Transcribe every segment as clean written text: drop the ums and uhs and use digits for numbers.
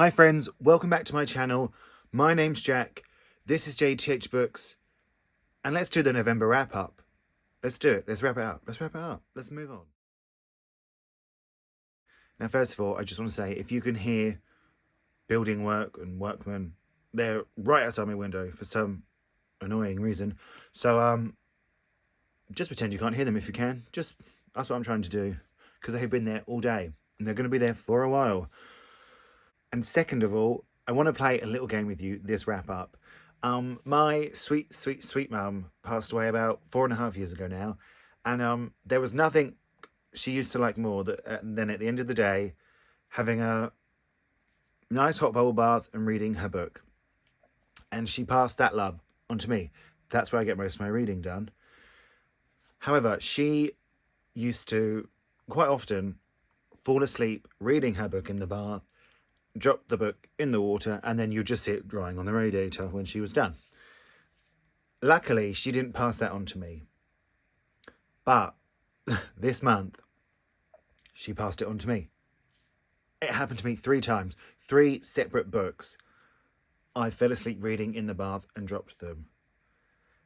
Hi friends, welcome back to my channel. My name's Jack, this is Jthbooks, and let's do the November wrap up. Let's do it, let's wrap it up, let's move on. Now first of all, I just want to say, if you can hear building work and workmen, they're right outside my window for some annoying reason. So just pretend you can't hear them if you can. That's what I'm trying to do, because they've been there all day and they're going to be there for a while. And second of all, I want to play a little game with you this wrap up. My sweet mum passed away about 4.5 years ago now, and there was nothing she used to like more than at the end of the day having a nice hot bubble bath and reading her book. And she passed that love on to me. That's where I get most of my reading done. However, she used to quite often fall asleep reading her book in the bath, drop the book in the water, and then you just see it drying on the radiator when she was done. Luckily, she didn't pass that on to me. But this month, she passed it on to me. It happened to me 3 times. 3 separate books. I fell asleep reading in the bath and dropped them.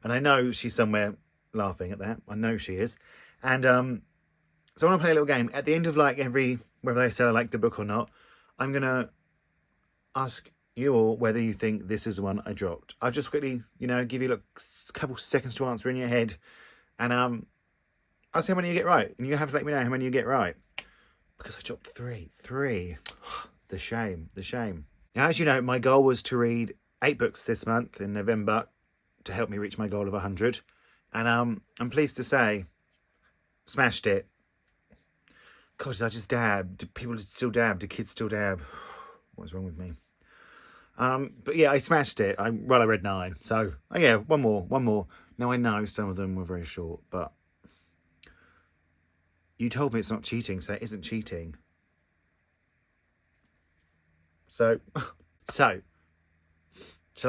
And I know she's somewhere laughing at that. I know she is. And so I want to play a little game. At the end of whether they said I like the book or not, I'm going to ask you all whether you think this is the one I dropped. I'll just quickly, give you a couple seconds to answer in your head. And I'll see how many you get right. And you have to let me know how many you get right. Because I dropped 3. 3. The shame. Now, as you know, my goal was to read 8 books this month in November to help me reach my goal of 100. And I'm pleased to say, smashed it. God, I just dabbed. Do people still dab? Do kids still dab? What's wrong with me? But yeah, I smashed it. I read 9. So, oh yeah, one more. Now, I know some of them were very short, but you told me it's not cheating, so it isn't cheating. So, shall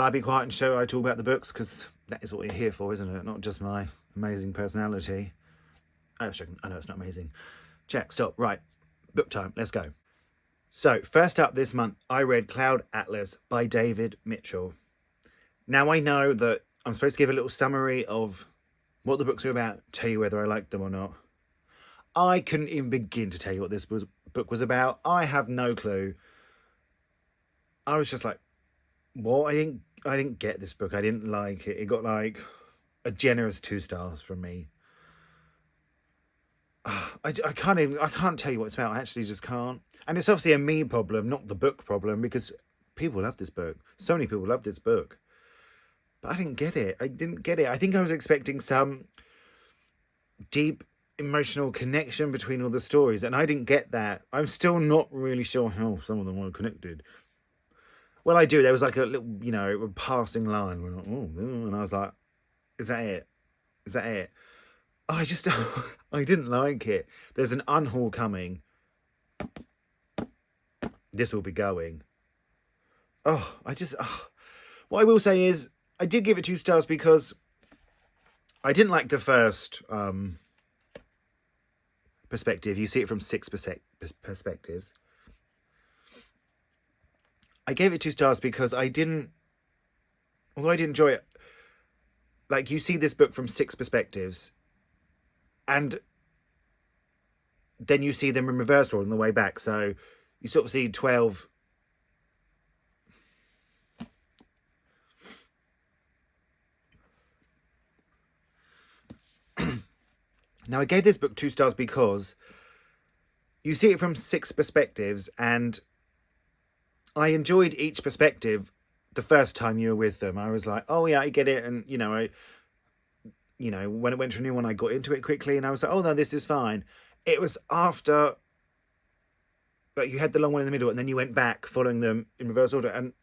I be quiet and show I talk about the books? Because that is what you're here for, isn't it? Not just my amazing personality. I know it's not amazing. Jack, stop. Right, book time. Let's go. So, first up this month, I read Cloud Atlas by David Mitchell. Now, I know that I'm supposed to give a little summary of what the books are about, tell you whether I liked them or not. I couldn't even begin to tell you what this book was about. I have no clue. I was just like, what? I didn't get this book. I didn't like it. It got like a generous 2 stars from me. I can't tell you what it's about. I actually just can't. And it's obviously a me problem, not the book problem, because people love this book. So many people love this book. But I didn't get it. I think I was expecting some deep emotional connection between all the stories, and I didn't get that. I'm still not really sure how some of them were connected. Well, I do. There was like a little, a passing line. And I was like, is that it? Is that it? Oh, I didn't like it. There's an unhaul coming. This will be going. What I will say is, I did give it 2 stars because I didn't like the first perspective. You see it from 6 perspectives. I gave it 2 stars because although I didn't enjoy it, like, you see this book from 6 perspectives, and then you see them in reverse order on the way back. So you sort of see 12. Now, I gave this book 2 stars because you see it from 6 perspectives, and I enjoyed each perspective the first time you were with them. I was like, oh yeah, I get it. And, when it went to a new one, I got into it quickly, and I was like, oh no, this is fine. It was after, like, you had the long one in the middle, and then you went back following them in reverse order, and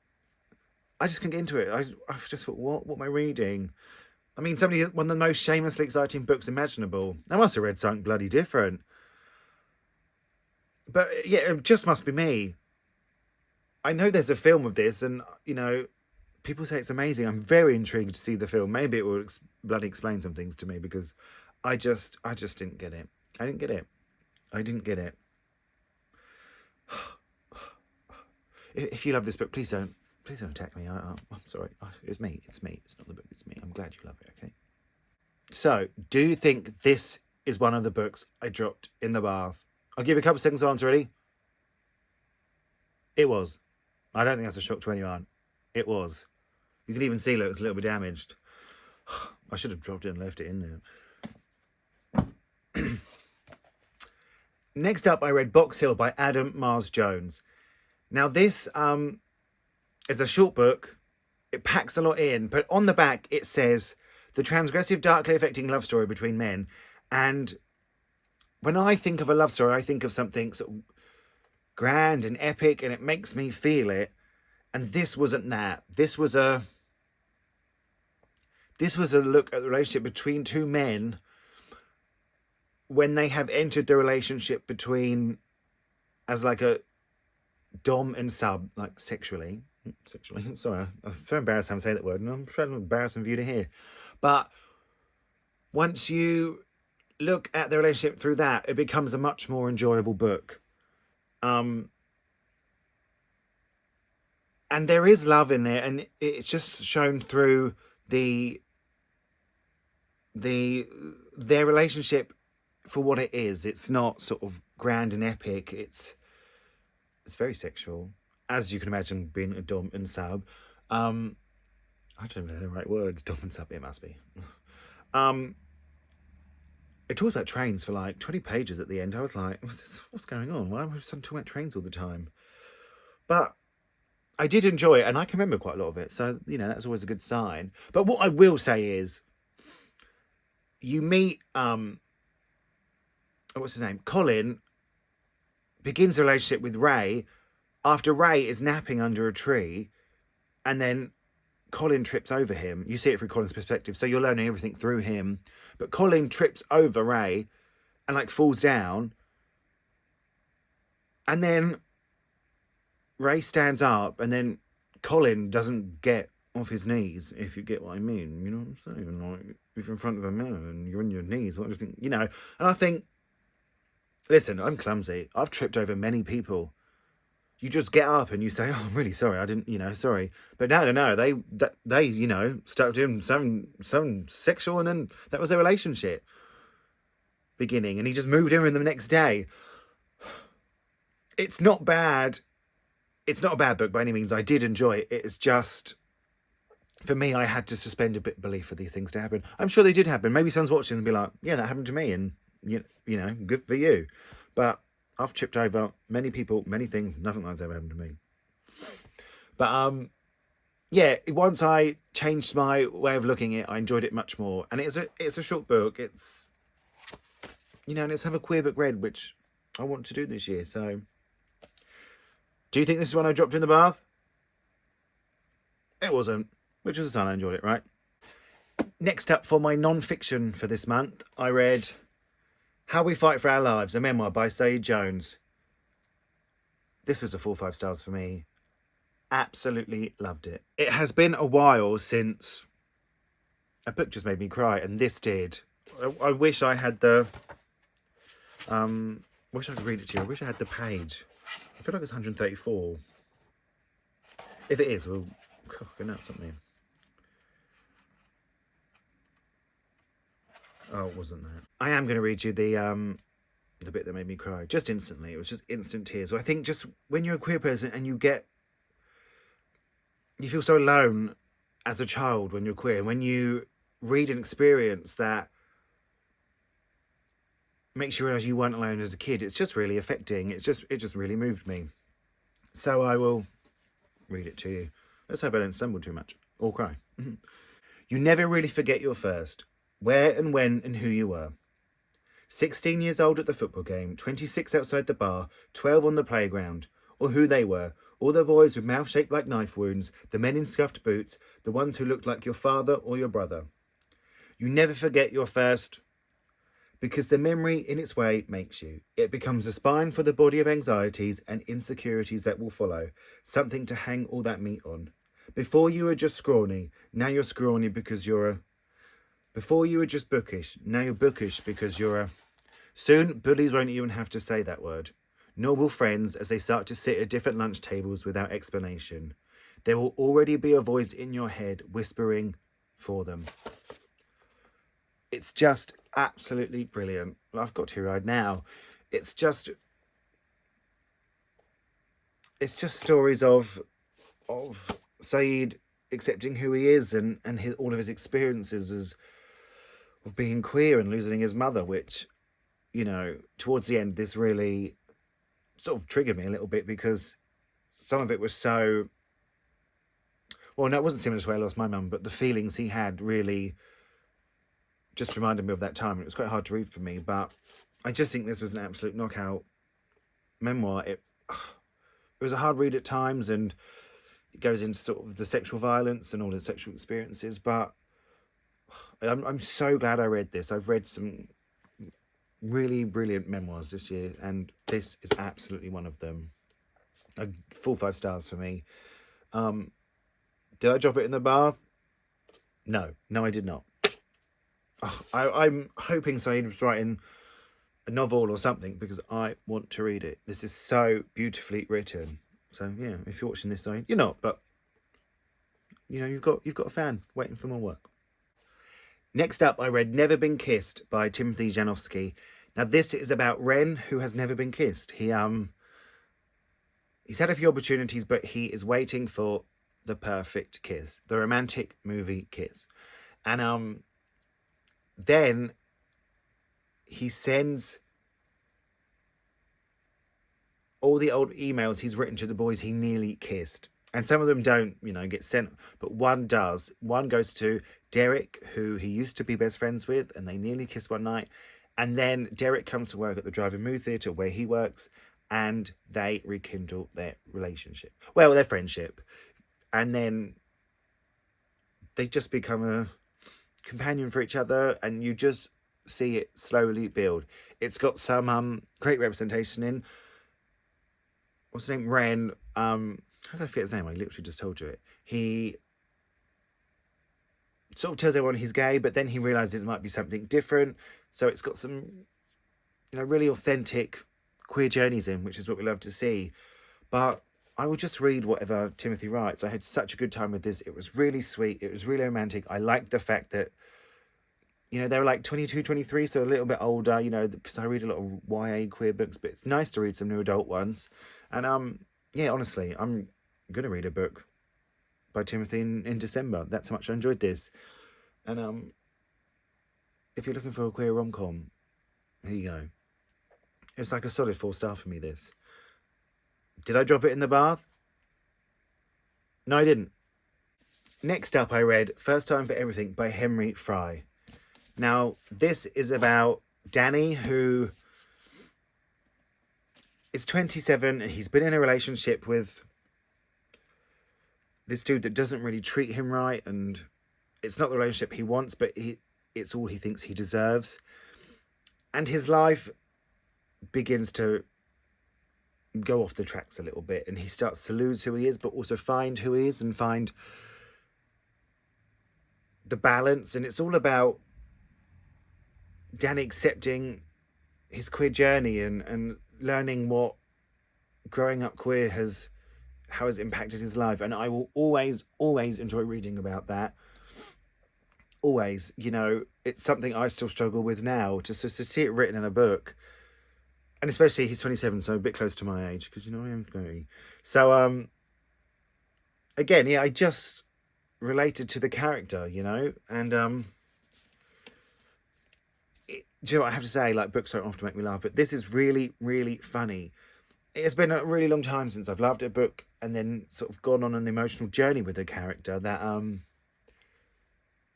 I just couldn't get into it. I just thought, what am I reading? I mean, one of the most shamelessly exciting books imaginable. I must have read something bloody different. But yeah, it just must be me. I know there's a film of this, and, people say it's amazing. I'm very intrigued to see the film. Maybe it will bloody explain some things to me, because I just didn't get it. I didn't get it. If you love this book, please don't attack me. I'm sorry. It's me. It's me. It's not the book. It's me. I'm glad you love it. Okay. So, do you think this is one of the books I dropped in the bath? I'll give you a couple of seconds to answer. Ready? It was. I don't think that's a shock to anyone. It was. You can even see, look, it's a little bit damaged. I should have dropped it and left it in there. Next up, I read Box Hill by Adam Mars Jones. Now, this is a short book. It packs a lot in, but on the back it says, the transgressive, darkly affecting love story between men. And when I think of a love story, I think of something sort of grand and epic, and it makes me feel it. And this wasn't that. This was a look at the relationship between two men when they have entered the relationship between as like a dom and sub, like sexually. Sorry, I'm very embarrassed having to say that word, and I'm sure it's embarrassing for you to hear. But once you look at the relationship through that, it becomes a much more enjoyable book. And there is love in there, and it's just shown through their relationship for what it is. It's not sort of grand and epic. It's very sexual, as you can imagine, being a dom and sub. I don't know the right words. Dom and sub, it must be. It talks about trains for like 20 pages at the end. I was like, what's going on? Why am I talking about trains all the time? But I did enjoy it, and I can remember quite a lot of it. So, that's always a good sign. But what I will say is, you meet, what's his name? Colin begins a relationship with Ray after Ray is napping under a tree, and then Colin trips over him. You see it through Colin's perspective, so you're learning everything through him. But Colin trips over Ray and falls down, and then Ray stands up, and then Colin doesn't get off his knees, if you get what I mean. You know what I'm saying? Like, if you're in front of a man and you're on your knees, what do you think? And I think, listen, I'm clumsy. I've tripped over many people. You just get up and you say, oh, I'm really sorry. I didn't, sorry. But no. They started doing some sexual, and then that was their relationship beginning. And he just moved in with them the next day. It's not bad. It's not a bad book by any means. I did enjoy it. It's just, for me, I had to suspend a bit of belief for these things to happen. I'm sure they did happen. Maybe someone's watching and be like, yeah, that happened to me. And, good for you. But I've tripped over many people, many things. Nothing like that's ever happened to me. But, yeah, once I changed my way of looking at it, I enjoyed it much more. And it's a short book. It's, let's have a queer book read, which I want to do this year. So, do you think this is one I dropped in the bath? It wasn't, which is a sign I enjoyed it, right? Next up, for my non-fiction for this month, I read How We Fight for Our Lives, a memoir by Saeed Jones. This was a 4-5 stars for me. Absolutely loved it. It has been a while since a book just made me cry, and this did. I wish I had the... wish I could read it to you. I wish I had the page. I feel like it's 134. If it is, we'll go nuts, something. Oh, it wasn't that. I am going to read you the bit that made me cry just instantly. It was just instant tears. So I think just when you're a queer person and you feel so alone as a child when you're queer, and when you read an experience that makes you realise you weren't alone as a kid, it's just really affecting. It just really moved me. So I will read it to you. Let's hope I don't stumble too much or cry. You never really forget your first, where and when and who you were. 16 years old at the football game, 26 outside the bar, 12 on the playground, or who they were, all the boys with mouths shaped like knife wounds, the men in scuffed boots, the ones who looked like your father or your brother. You never forget your first, because the memory in its way makes you. It becomes a spine for the body of anxieties and insecurities that will follow, something to hang all that meat on. Before you were just scrawny, now you're scrawny because you're a... Before you were just bookish, now you're bookish because you're a... Soon, bullies won't even have to say that word. normal friends as they start to sit at different lunch tables without explanation. There will already be a voice in your head whispering for them. It's just absolutely brilliant. I've got teary-eyed now. It's just stories of Saeed accepting who he is and all of his experiences of being queer and losing his mother, which, you know, towards the end, this really sort of triggered me a little bit because some of it was so... Well, no, it wasn't similar to where I lost my mum, but the feelings he had really just reminded me of that time. It was quite hard to read for me, but I just think this was an absolute knockout memoir. It was a hard read at times, and it goes into sort of the sexual violence and all the sexual experiences, but I'm so glad I read this. I've read some really brilliant memoirs this year, and this is absolutely one of them. A full 5 stars for me. Did I drop it in the bath? No, I did not. I'm hoping Saeed was writing a novel or something because I want to read it. This is so beautifully written. So yeah, if you're watching this, Saeed, you're not, but you know, you've got a fan waiting for more work. Next up, I read Never Been Kissed by Timothy Janowski. Now, this is about Ren, who has never been kissed. He's had a few opportunities, but he is waiting for the perfect kiss, the romantic movie kiss. And then he sends all the old emails he's written to the boys he nearly kissed. And some of them don't, you know, get sent, but one does. One goes to Derek, who he used to be best friends with, and they nearly kissed one night. And then Derek comes to work at the Drive-In Movie Theatre where he works, and they rekindle their relationship. Well, their friendship. And then they just become a companion for each other, and you just see it slowly build. It's got some great representation in... What's his name? Ren. How can I forget his name? I literally just told you it. He sort of tells everyone he's gay, but then he realises it might be something different. So it's got some, you know, really authentic queer journeys in, which is what we love to see. But I will just read whatever Timothy writes. I had such a good time with this. It was really sweet. It was really romantic. I liked the fact that, you know, they were like 22, 23, so a little bit older, you know, because I read a lot of YA queer books, but it's nice to read some new adult ones. And yeah, honestly, I'm going to read a book by Timothy in December. That's how much I enjoyed this. And if you're looking for a queer rom-com, here you go. It's like a solid 4 star for me, this. Did I drop it in the bath? No, I didn't. Next up, I read First Time for Everything by Henry Fry. Now, this is about Danny, who is 27, and he's been in a relationship with this dude that doesn't really treat him right, and it's not the relationship he wants, but it's all he thinks he deserves. And his life begins to go off the tracks a little bit, and he starts to lose who he is, but also find who he is and find the balance. And it's all about Danny accepting his queer journey and learning what growing up queer how has impacted his life. And I will always enjoy reading about that. Always, you know, it's something I still struggle with now, just to see it written in a book. And especially he's 27, so a bit close to my age, because, you know, I am 30. So, again, yeah, I just related to the character, you know, and, do you know what I have to say? Like, books don't often make me laugh, but this is really, really funny. It's been a really long time since I've laughed at a book and then sort of gone on an emotional journey with a character that,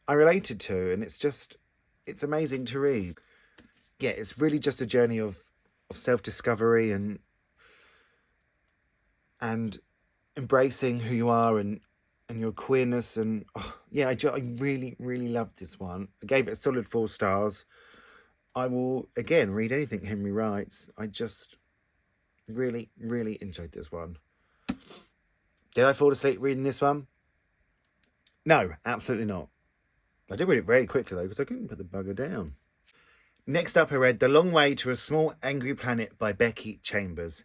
I related to, and it's amazing to read. Yeah, it's really just a journey of self-discovery and embracing who you are and your queerness. And yeah, I really, really loved this one. I gave it a solid 4 stars. I will, again, read anything Henry writes. I just really, really enjoyed this one. Did I fall asleep reading this one? No, absolutely not. I did read it very quickly, though, because I couldn't put the bugger down. Next up, I read The Long Way to a Small Angry Planet by Becky Chambers.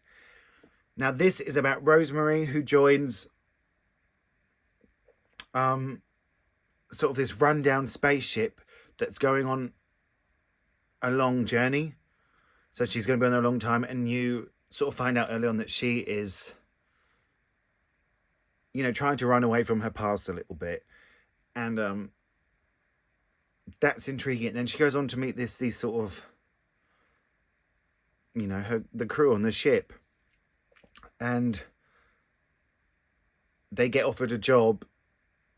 Now, this is about Rosemary, who joins sort of this rundown spaceship that's going on a long journey. So she's going to be on there a long time, and you sort of find out early on that she is, you know, trying to run away from her past a little bit. And that's intriguing. And then she goes on to meet these sort of, you know, the crew on the ship. And they get offered a job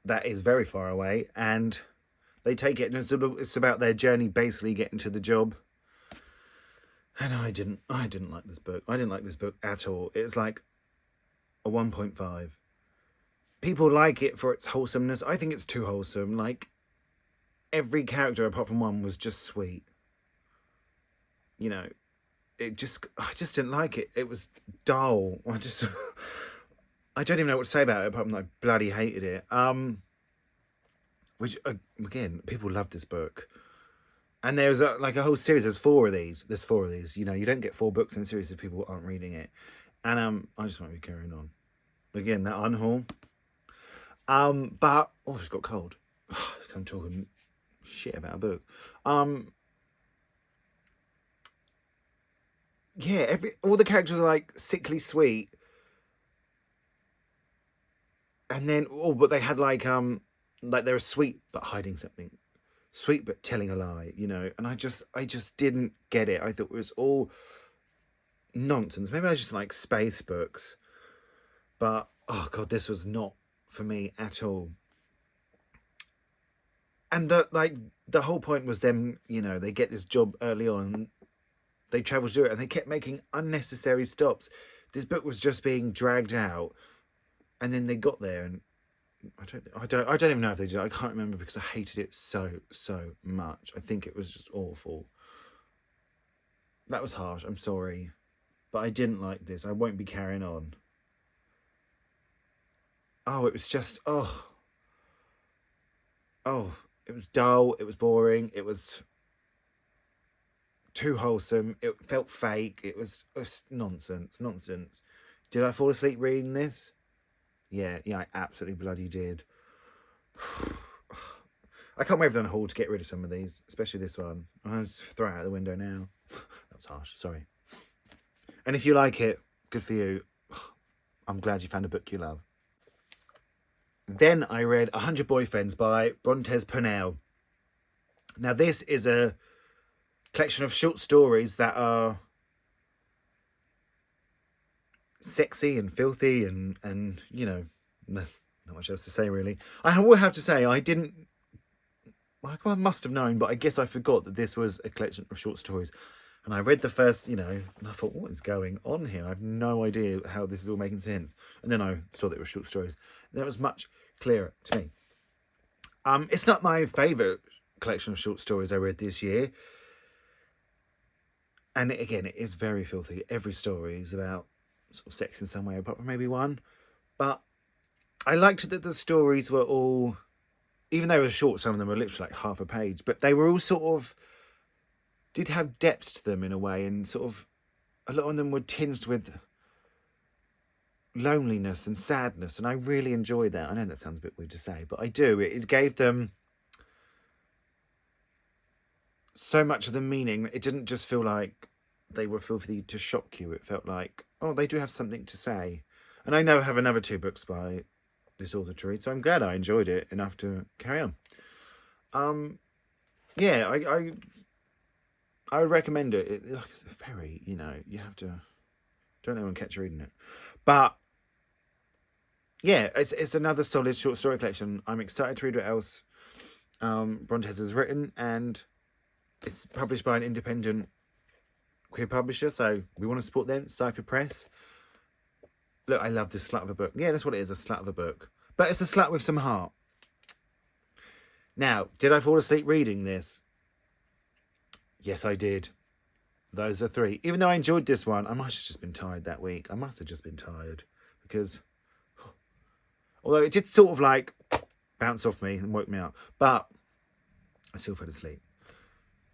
that is very far away, and they take it, and it's about their journey basically getting to the job. And I didn't like this book. I didn't like this book at all. It's like a 1.5. People like it for its wholesomeness. I think it's too wholesome. Like, every character apart from one was just sweet. You know, I just didn't like it. It was dull. I don't even know what to say about it apart from I bloody hated it. Which, again, people love this book. And there's a whole series. There's four of these. You know, you don't get 4 books in a series if people aren't reading it. And I just want to be carrying on. Again, that unhaul. But she's got cold. I'm talking shit about a book. Yeah, all the characters are like sickly sweet. And then but they had like they were sweet but hiding something. Sweet but telling a lie, you know. And I just didn't get it. I thought it was all nonsense. Maybe I just like space books. But oh god, this was not for me at all. And the whole point was them, you know, they get this job early on, they travel to do it, and they kept making unnecessary stops. This book was just being dragged out, and then they got there, and I don't even know if they did. I can't remember because I hated it so much. I think it was just awful. That was harsh. I'm sorry, but I didn't like this. I won't be carrying on. Oh, it was just it was dull. It was boring. It was too wholesome. It felt fake. It was nonsense. Did I fall asleep reading this? Yeah, I absolutely bloody did. I can't wait for the haul to get rid of some of these, especially this one. I'll just throw it out the window now. That was harsh, sorry. And if you like it, good for you. I'm glad you found a book you love. Then I read 100 Boyfriends by Brontes Purnell. Now this is a collection of short stories that are sexy and filthy and you know, there's not much else to say really. I will have to say I must have known, but I guess I forgot that this was a collection of short stories. And I read the first, you know, and I thought, what is going on here? I have no idea how this is all making sense. And then I saw that it was short stories. And that was much clearer to me. It's not my favourite collection of short stories I read this year. And again, it is very filthy. Every story is about sort of sex in some way, apart from maybe one. But I liked that the stories were all, even though they were short, some of them were literally like half a page, but they were all sort of, did have depth to them in a way, and sort of, a lot of them were tinged with loneliness and sadness, and I really enjoyed that. I know that sounds a bit weird to say, but I do. It gave them so much of the meaning. It didn't just feel like they were filthy to shock you. It felt like, oh, they do have something to say. And I now have another 2 books by this author to read, so I'm glad I enjoyed it enough to carry on. Yeah, I would recommend it. It's very, you know, you have to, don't know when catch reading it. But yeah, it's another solid short story collection. I'm excited to read what else Brontes has written, and it's published by an independent queer publisher, so we want to support them. Cypher Press. Look, I love this slut of a book. Yeah, that's what it is, a slut of a book. But it's a slut with some heart. Now, did I fall asleep reading this? Yes, I did. Those are 3. Even though I enjoyed this one, I must have just been tired that week. I must have just been tired. Because, although it did sort of like bounce off me and woke me up. But I still fell asleep.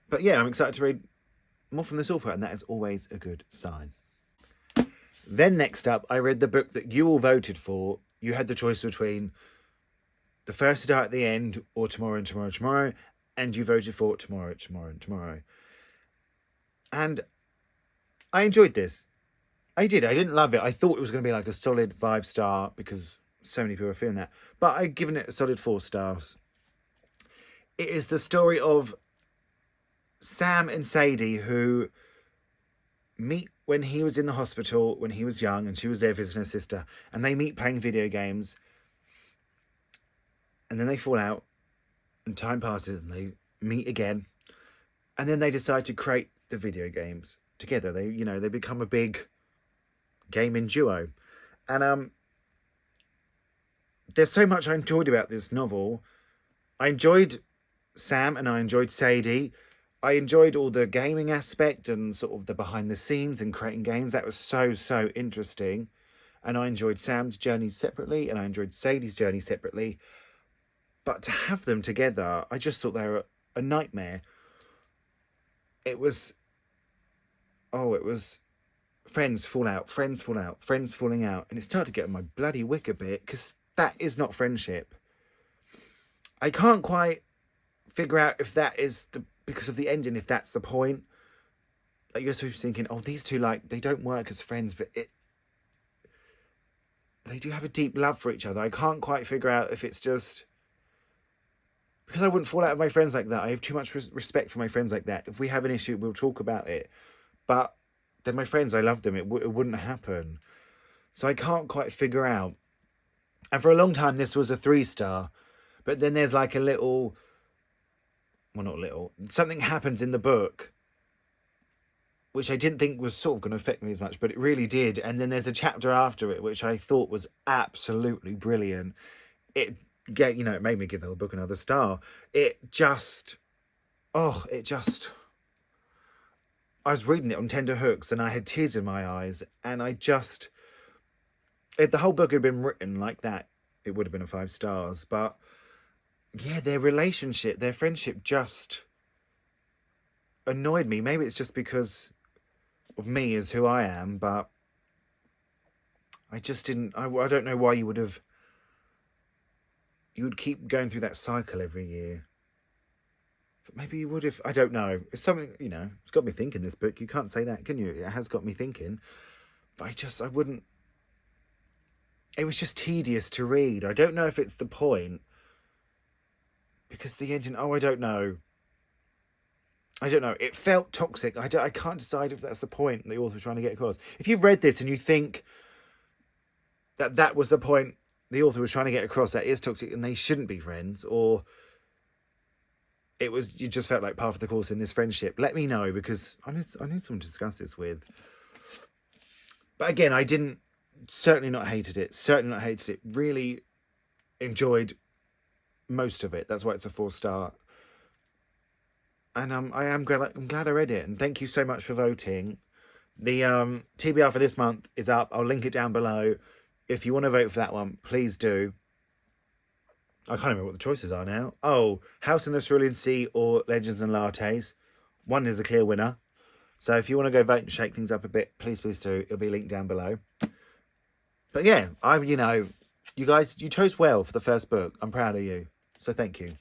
But yeah, I'm excited to read more from this author, and that is always a good sign. Then next up, I read the book that you all voted for. You had the choice between The First to Die at the End or Tomorrow and Tomorrow, Tomorrow, and you voted for Tomorrow, Tomorrow and Tomorrow. And I enjoyed this. I did. I didn't love it. I thought it was going to be like a solid 5-star because so many people are feeling that. But I've given it a solid 4 stars. It is the story of Sam and Sadie, who meet when he was in the hospital when he was young, and she was there visiting her sister, and they meet playing video games, and then they fall out, and time passes, and they meet again, and then they decide to create the video games together. They become a big gaming duo, and there's so much I enjoyed about this novel. I enjoyed Sam and I enjoyed Sadie. I enjoyed all the gaming aspect and sort of the behind the scenes and creating games. That was so interesting. And I enjoyed Sam's journey separately and I enjoyed Sadie's journey separately. But to have them together, I just thought they were a nightmare. It was friends fall out, friends fall out, friends falling out. And it started to get on my bloody wick a bit, because that is not friendship. I can't quite figure out if that is because of the ending, if that's the point. Like, you're sort of thinking, oh, these two, like, they don't work as friends, but they do have a deep love for each other. I can't quite figure out if it's just because I wouldn't fall out with my friends like that. I have too much respect for my friends like that. If we have an issue, we'll talk about it. But they're my friends. I love them. It wouldn't happen. So I can't quite figure out. And for a long time, this was a 3-star. But then there's like a little... Well, not little. Something happens in the book which I didn't think was sort of going to affect me as much, but it really did. And then there's a chapter after it which I thought was absolutely brilliant. It made me give the whole book another star. I was reading it on tender hooks and I had tears in my eyes, and if the whole book had been written like that, it would have been a 5 stars. But yeah, their relationship, their friendship just annoyed me. Maybe it's just because of me as who I am, but I just didn't. I don't know why you would keep going through that cycle every year. But maybe you would have. I don't know. It's something, it's got me thinking, this book. You can't say that, can you? It has got me thinking. But I wouldn't. It was just tedious to read. I don't know if it's the point. Because the ending, I don't know. It felt toxic. I can't decide if that's the point the author was trying to get across. If you've read this and you think that was the point the author was trying to get across, that is toxic and they shouldn't be friends, or you just felt like part of the course in this friendship, let me know, because I need someone to discuss this with. But again, I certainly not hated it. Really enjoyed most of it. That's why it's a 4-star. And I'm glad I read it. And thank you so much for voting. The TBR for this month is up. I'll link it down below. If you want to vote for that one, please do. I can't remember what the choices are now. Oh, House in the Cerulean Sea or Legends and Lattes. One is a clear winner. So if you want to go vote and shake things up a bit, please do. It'll be linked down below. But yeah, you guys, you chose well for the first book. I'm proud of you. So thank you.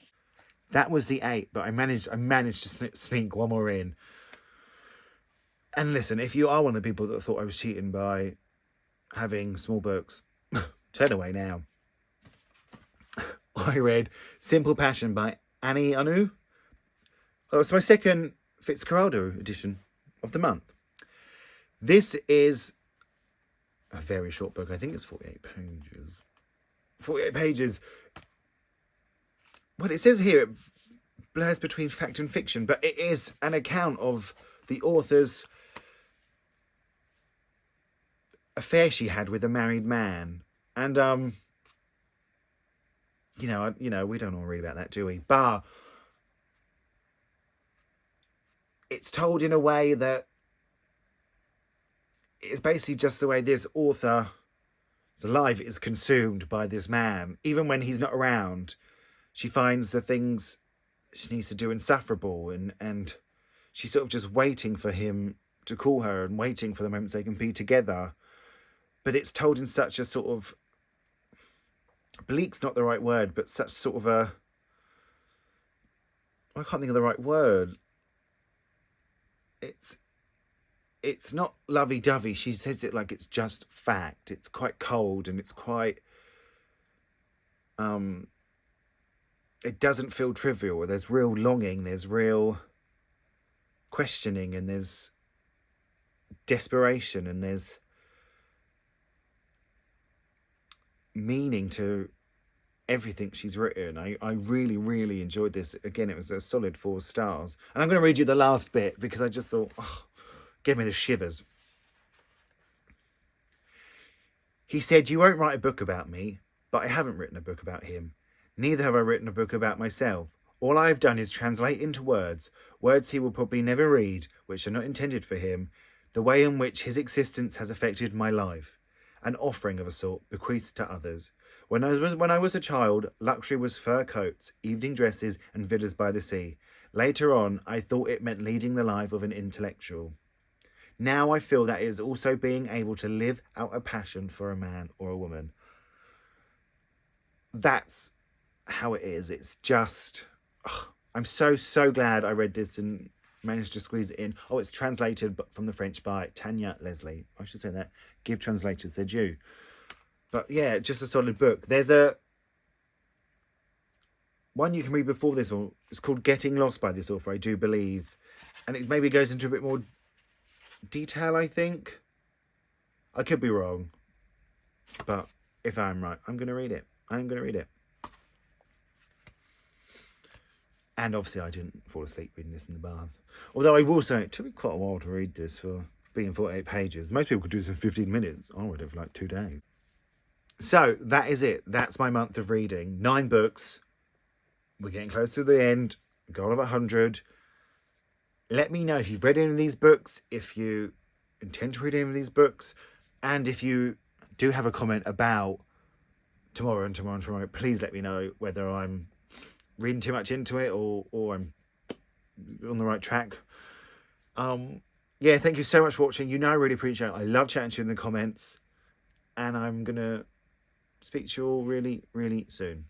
That was the 8, but I managed to sneak one more in. And listen, if you are one of the people that thought I was cheating by having small books, turn away now. I read Simple Passion by Annie Anu. Oh, it's my second Fitzcarraldo edition of the month. This is a very short book. I think it's 48 pages. 48 pages. Well, it says here it blurs between fact and fiction, but it is an account of the author's affair she had with a married man. And, we don't all read about that, do we? But it's told in a way that it's basically just the way this author's life is consumed by this man. Even when he's not around, she finds the things she needs to do insufferable, and she's sort of just waiting for him to call her and waiting for the moment they can be together. But it's told in such a sort of, bleak's not the right word, but such sort of a, I can't think of the right word. It's not lovey-dovey. She says it like it's just fact. It's quite cold and it's quite, it doesn't feel trivial. There's real longing, there's real questioning, and there's desperation, and there's meaning to everything she's written. I really, really enjoyed this. Again, it was a solid 4 stars. And I'm going to read you the last bit because I just thought, oh, gave me the shivers. He said, "You won't write a book about me, but I haven't written a book about him. Neither have I written a book about myself. All I have done is translate into words he will probably never read, which are not intended for him, the way in which his existence has affected my life. An offering of a sort bequeathed to others. When I was a child, luxury was fur coats, evening dresses, and villas by the sea. Later on, I thought it meant leading the life of an intellectual. Now I feel that it is also being able to live out a passion for a man or a woman." That's how it is. It's just, I'm so glad I read this and managed to squeeze it in. Oh, it's translated from the French by Tanya Leslie. I should say that. Give translators their due. But yeah, just a solid book. There's a one you can read before this one. It's called Getting Lost by this author, I do believe. And it maybe goes into a bit more detail, I think. I could be wrong. But if I'm right, I'm going to read it. I'm going to read it. And obviously I didn't fall asleep reading this in the bath. Although I will say, it took me quite a while to read this for being 48 pages. Most people could do this in 15 minutes. I read it for like 2 days. So that is it. That's my month of reading. 9 books. We're getting close to the end. Goal of 100. Let me know if you've read any of these books, if you intend to read any of these books, and if you do have a comment about tomorrow and tomorrow and tomorrow, please let me know whether I'm reading too much into it or I'm on the right track. Yeah, thank you so much for watching. You know I really appreciate it. I love chatting to you in the comments, and I'm going to speak to you all really, really soon.